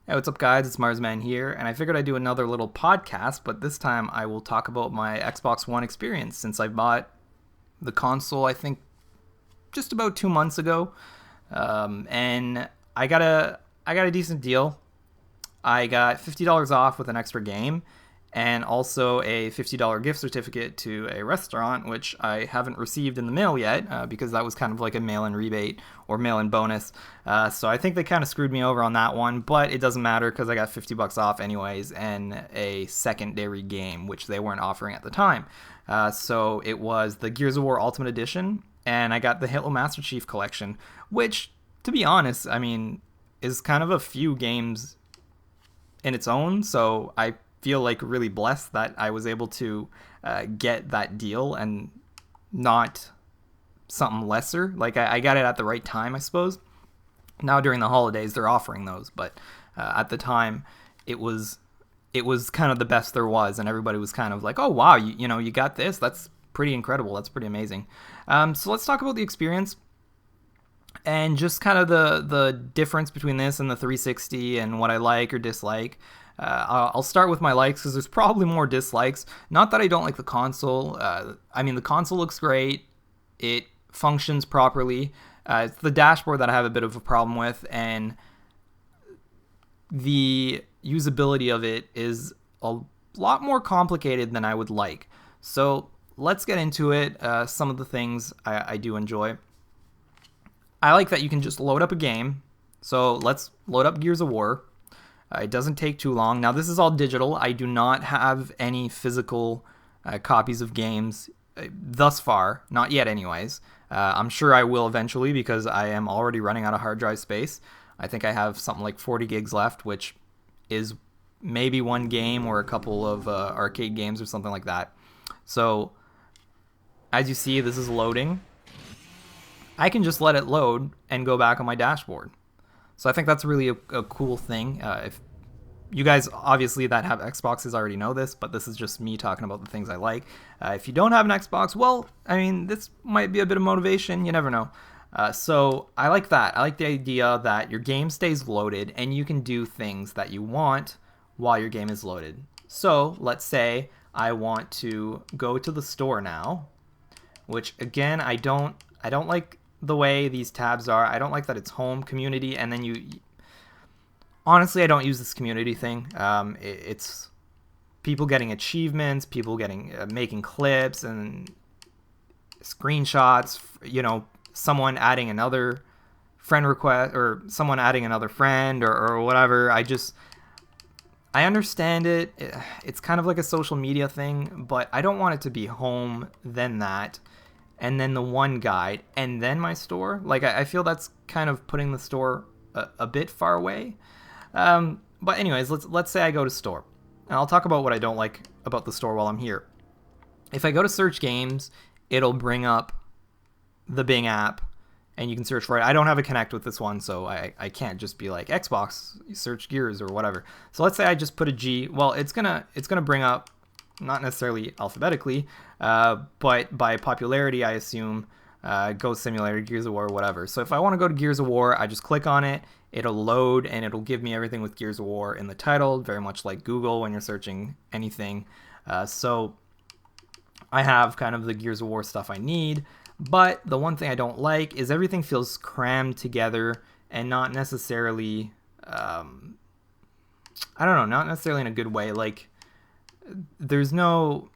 Hey, what's up, guys? It's Marsman here, and I figured I'd do another little podcast, but this time I will talk about my Xbox One experience since I bought the console, I think, just about 2 months ago. And I got a decent deal. I got $50 off with an extra game, and also a $50 gift certificate to a restaurant, which I haven't received in the mail yet because that was kind of like a mail in rebate or mail in bonus. So I think they kind of screwed me over on that one, but it doesn't matter because I got $50 off anyways and a secondary game, which they weren't offering at the time. So it was the Gears of War Ultimate Edition, and I got the Halo Master Chief Collection, which, to be honest, I mean, is kind of a few games in its own. So I feel like really blessed that I was able to get that deal and not something lesser. Like I got it at the right time, I suppose. Now during the holidays they're offering those, but at the time it was it was kind of the best there was, and everybody was kind of like, "Oh wow, you got this. That's pretty incredible. That's pretty amazing." So let's talk about the experience and just kind of the difference between this and the 360 and what I like or dislike. I'll start with my likes because there's probably more dislikes. Not that I don't like the console. I mean, the console looks great. It functions properly. It's the dashboard that I have a bit of a problem with, and the usability of it is a lot more complicated than I would like. So let's get into it. Some of the things I do enjoy. I like that you can just load up a game. So let's load up Gears of War. It doesn't take too long. Now, this is all digital. I do not have any physical copies of games thus far. Not yet, anyways. I'm sure I will eventually because I am already running out of hard drive space. I think I have something like 40 gigs left, which is maybe one game or a couple of arcade games or something like that. So, as you see, this is loading. I can just let it load and go back on my dashboard. So I think that's really a cool thing. If you guys obviously that have Xboxes already know this, but this is just me talking about the things I like. If you don't have an Xbox, well, I mean, this might be a bit of motivation. You never know. So I like that. I like the idea that your game stays loaded and you can do things that you want while your game is loaded. So let's say I want to go to the store now, which again I don't like the way these tabs are. I don't like that it's home, community, and then you. Honestly, I don't use this community thing. It's people getting achievements, people getting making clips and screenshots. Someone adding another friend request or someone adding another friend or whatever. I understand it. It's kind of like a social media thing, but I don't want it to be home, then that, and then the one guide, and then my store. Like, I feel that's kind of putting the store a bit far away. But anyways, let's say I go to store. And I'll talk about what I don't like about the store while I'm here. If I go to search games, it'll bring up the Bing app, and you can search for it. I don't have a Connect with this one, so I can't just be like Xbox, search Gears or whatever. So let's say I just put a G. Well, it's gonna bring up, not necessarily alphabetically, but by popularity, I assume, Ghost Simulator, Gears of War, whatever. So if I want to go to Gears of War, I just click on it. It'll load, and it'll give me everything with Gears of War in the title, very much like Google when you're searching anything. So I have kind of the Gears of War stuff I need. But the one thing I don't like is everything feels crammed together and not necessarily, I don't know, not necessarily in a good way. Like, there's no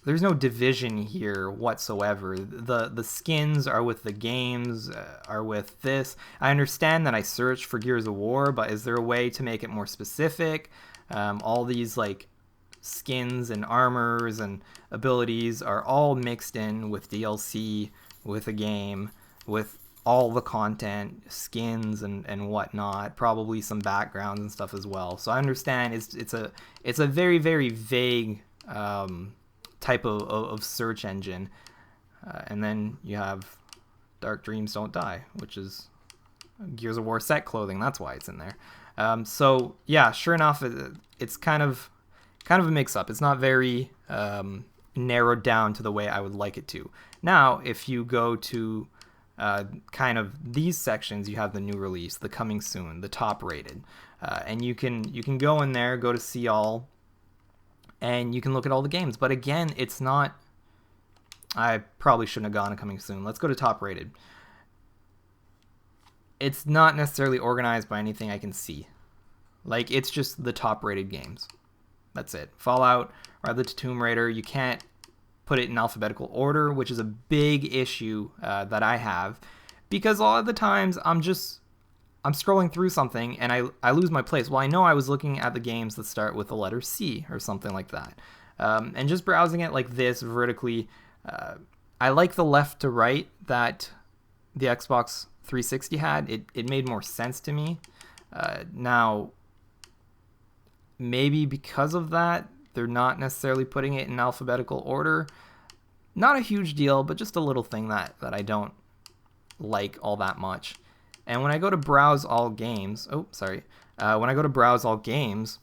division here whatsoever. The skins are with the games, are with this. I understand that I search for Gears of War, but is there a way to make it more specific? All these like skins and armors and abilities are all mixed in with DLC, with a game, with all the content, skins and whatnot, probably some backgrounds and stuff as well. So I understand it's a very, very vague type of search engine. And then you have Dark Dreams Don't Die, which is Gears of War set clothing. That's why it's in there. So yeah, sure enough, it's kind of a mix-up. It's not very narrowed down to the way I would like it to. Now, if you go to kind of these sections, you have the new release, the coming soon, the top rated, and you can go in there, go to see all, and you can look at all the games. But again, it's not. I probably shouldn't have gone to coming soon. Let's go to top rated. It's not necessarily organized by anything I can see. Like, it's just the top rated games. That's it. Fallout, Rise of the Tomb Raider, you can't put it in alphabetical order, which is a big issue that I have, because a lot of the times I'm scrolling through something and I lose my place. Well, I know I was looking at the games that start with the letter C or something like that. And just browsing it like this vertically, I like the left to right that the Xbox 360 had. It made more sense to me. Now, maybe because of that, they're not necessarily putting it in alphabetical order. Not a huge deal, but just a little thing that I don't like all that much. And when I go to browse all games, when I go to browse all games,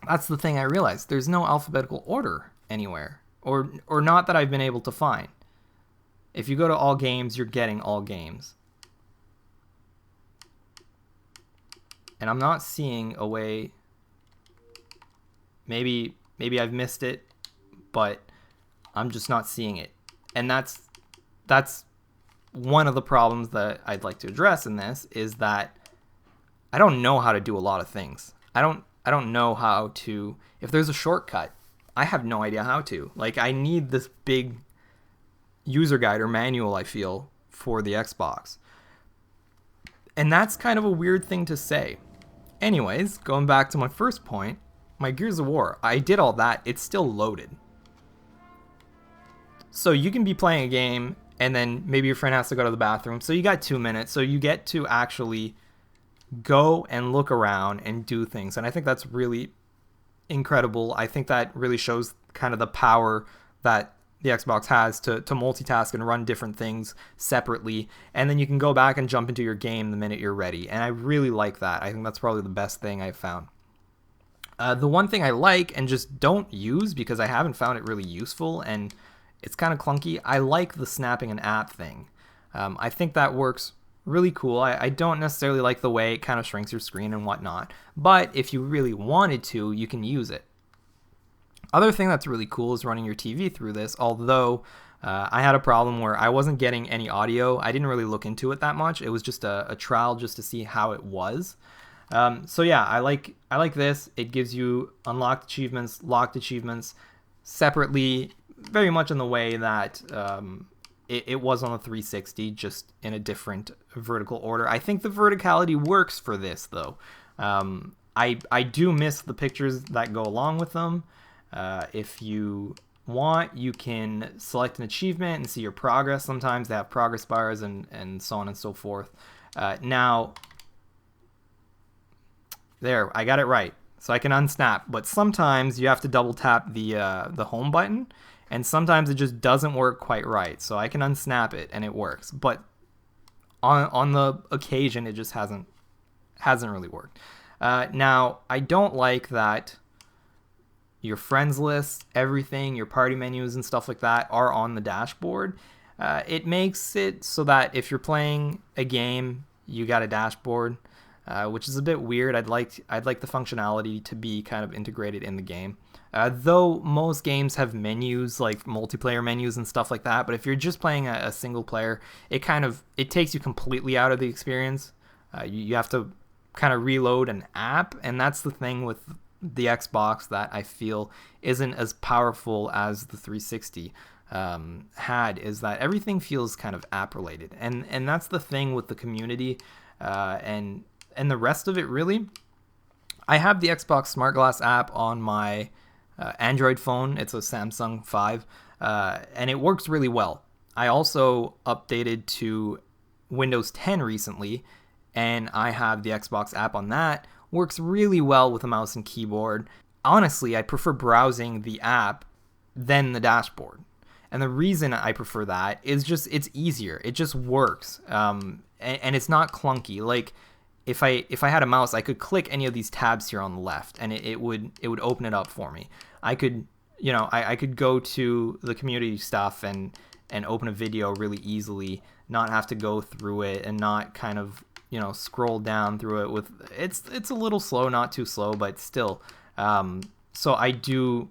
that's the thing I realized. There's no alphabetical order anywhere, or not that I've been able to find. If you go to all games, you're getting all games. And I'm not seeing a way. Maybe I've missed it, but I'm just not seeing it. And that's one of the problems that I'd like to address in this, is that I don't know how to do a lot of things. I don't know how to, if there's a shortcut, I have no idea how to. Like, I need this big user guide or manual, I feel, for the Xbox. And that's kind of a weird thing to say. Anyways, going back to my first point, my Gears of War, I did all that. It's still loaded. So you can be playing a game and then maybe your friend has to go to the bathroom. So you got 2 minutes. So you get to actually go and look around and do things. And I think that's really incredible. I think that really shows kind of the power that the Xbox has to multitask and run different things separately. And then you can go back and jump into your game the minute you're ready. And I really like that. I think that's probably the best thing I've found. The one thing I like and just don't use because I haven't found it really useful and it's kind of clunky, I like the snapping an app thing. I think that works really cool. I don't necessarily like the way it kind of shrinks your screen and whatnot, but if you really wanted to, you can use it. Other thing that's really cool is running your TV through this, although I had a problem where I wasn't getting any audio. I didn't really look into it that much. It was just a trial just to see how it was. So yeah, I like this. It gives you unlocked achievements, locked achievements separately, very much in the way that it was on the 360, just in a different vertical order. I think the verticality works for this, though. I do miss the pictures that go along with them. If you want, you can select an achievement and see your progress. Sometimes they have progress bars and so on and so forth. Now, there, I got it right. So I can unsnap, but sometimes you have to double tap the home button, and sometimes it just doesn't work quite right. So I can unsnap it and it works, but on the occasion it just hasn't really worked. Now, I don't like that your friends list, everything, your party menus and stuff like that are on the dashboard. It makes it so that if you're playing a game, you got a dashboard, which is a bit weird. I'd like the functionality to be kind of integrated in the game. Though most games have menus, like multiplayer menus and stuff like that, but if you're just playing a single player, it takes you completely out of the experience. You have to kind of reload an app, and that's the thing with the Xbox that I feel isn't as powerful as the 360 had, is that everything feels kind of app related, and that's the thing with the community and the rest of it. Really, I have the Xbox Smart Glass app on my Android phone. It's a Samsung 5, and it works really well. I also updated to Windows 10 recently, and I have the Xbox app on that. Works really well with a mouse and keyboard. Honestly, I prefer browsing the app than the dashboard. And the reason I prefer that is just it's easier. It just works. And it's not clunky. Like if I had a mouse, I could click any of these tabs here on the left and it would open it up for me. I could, I could go to the community stuff and and open a video really easily, not have to go through it and not kind of, you know, scroll down through it with it's a little slow, not too slow, but still. So I do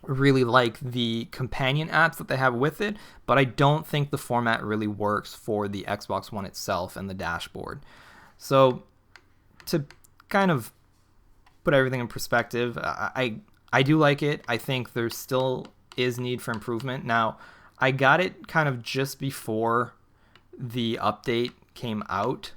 really like the companion apps that they have with it, but I don't think the format really works for the Xbox One itself and the dashboard. So to kind of put everything in perspective, I do like it. I think there still is need for improvement. Now, I got it kind of just before the update came out,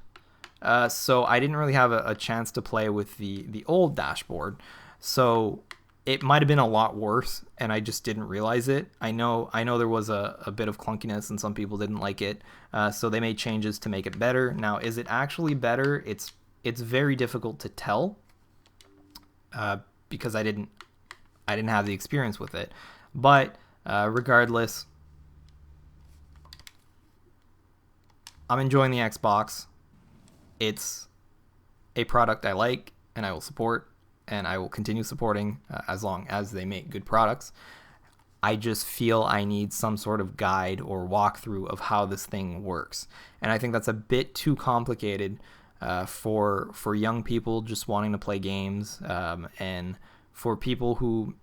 so I didn't really have a chance to play with the old dashboard. So it might have been a lot worse, and I just didn't realize it. I know there was a bit of clunkiness, and some people didn't like it, so they made changes to make it better. Now, is it actually better? It's very difficult to tell, because I didn't have the experience with it. But regardless, I'm enjoying the Xbox. It's a product I like and I will support, and I will continue supporting as long as they make good products. I just feel I need some sort of guide or walkthrough of how this thing works. And I think that's a bit too complicated for young people just wanting to play games, and for people who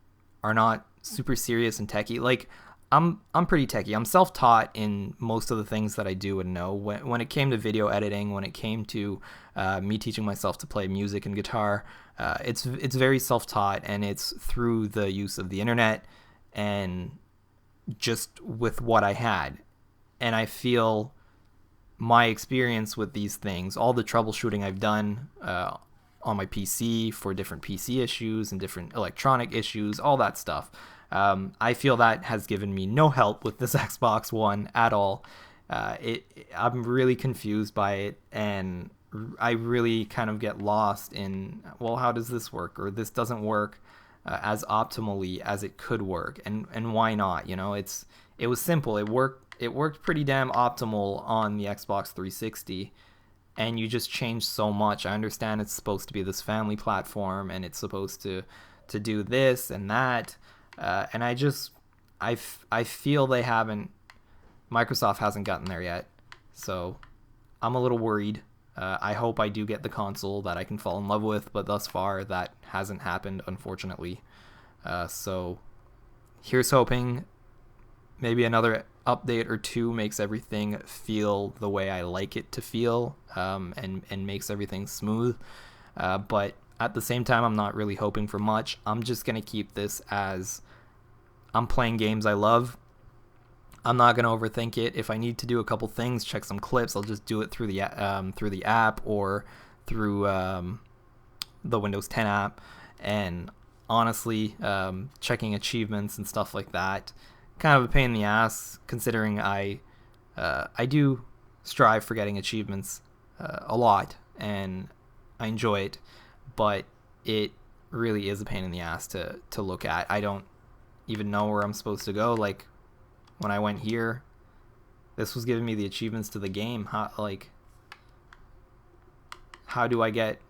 are not super serious and techie. Like, I'm pretty techie. I'm self-taught in most of the things that I do and know. When it came to video editing, when it came to me teaching myself to play music and guitar, it's very self-taught, and it's through the use of the internet and just with what I had. And I feel my experience with these things, all the troubleshooting I've done on my PC for different PC issues and different electronic issues, all that stuff, I feel that has given me no help with this Xbox One at all. I'm really confused by it, and I really kind of get lost in, well, how does this work? Or this doesn't work as optimally as it could work, and why not? You know, it was simple. It worked pretty damn optimal on the Xbox 360, and you just changed so much. I understand it's supposed to be this family platform, and it's supposed to do this and that, and I feel Microsoft hasn't gotten there yet, so I'm a little worried. I hope I do get the console that I can fall in love with, but thus far that hasn't happened, unfortunately. So here's hoping maybe another update or two makes everything feel the way I like it to feel, and makes everything smooth. But at the same time, I'm not really hoping for much. I'm just going to keep this as I'm playing games I love. I'm not going to overthink it. If I need to do a couple things, check some clips, I'll just do it through the app or through the Windows 10 app. And honestly, checking achievements and stuff like that, kind of a pain in the ass, considering I do strive for getting achievements a lot, and I enjoy it, but it really is a pain in the ass to look at. I don't even know where I'm supposed to go. Like, when I went here, this was giving me the achievements to the game. How do I get...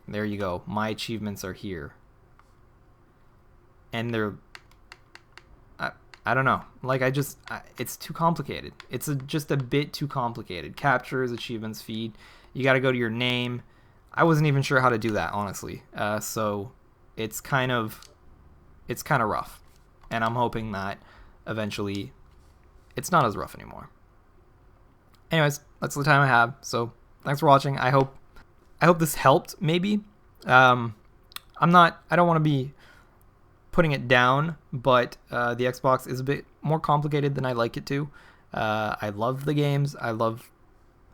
There you go. My achievements are here. And they're... I don't know. Like, it's too complicated. It's just a bit too complicated. Captures, achievements, feed. You got to go to your name. I wasn't even sure how to do that, honestly. So it's kind of rough. And I'm hoping that eventually it's not as rough anymore. Anyways, that's the time I have. So thanks for watching. I hope this helped, maybe. I don't want to be putting it down, but the Xbox is a bit more complicated than I like it to. I love the games. I love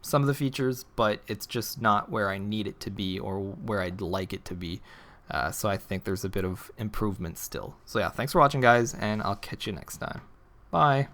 some of the features, but it's just not where I need it to be or where I'd like it to be. So I think there's a bit of improvement still. So yeah, thanks for watching, guys, and I'll catch you next time. Bye.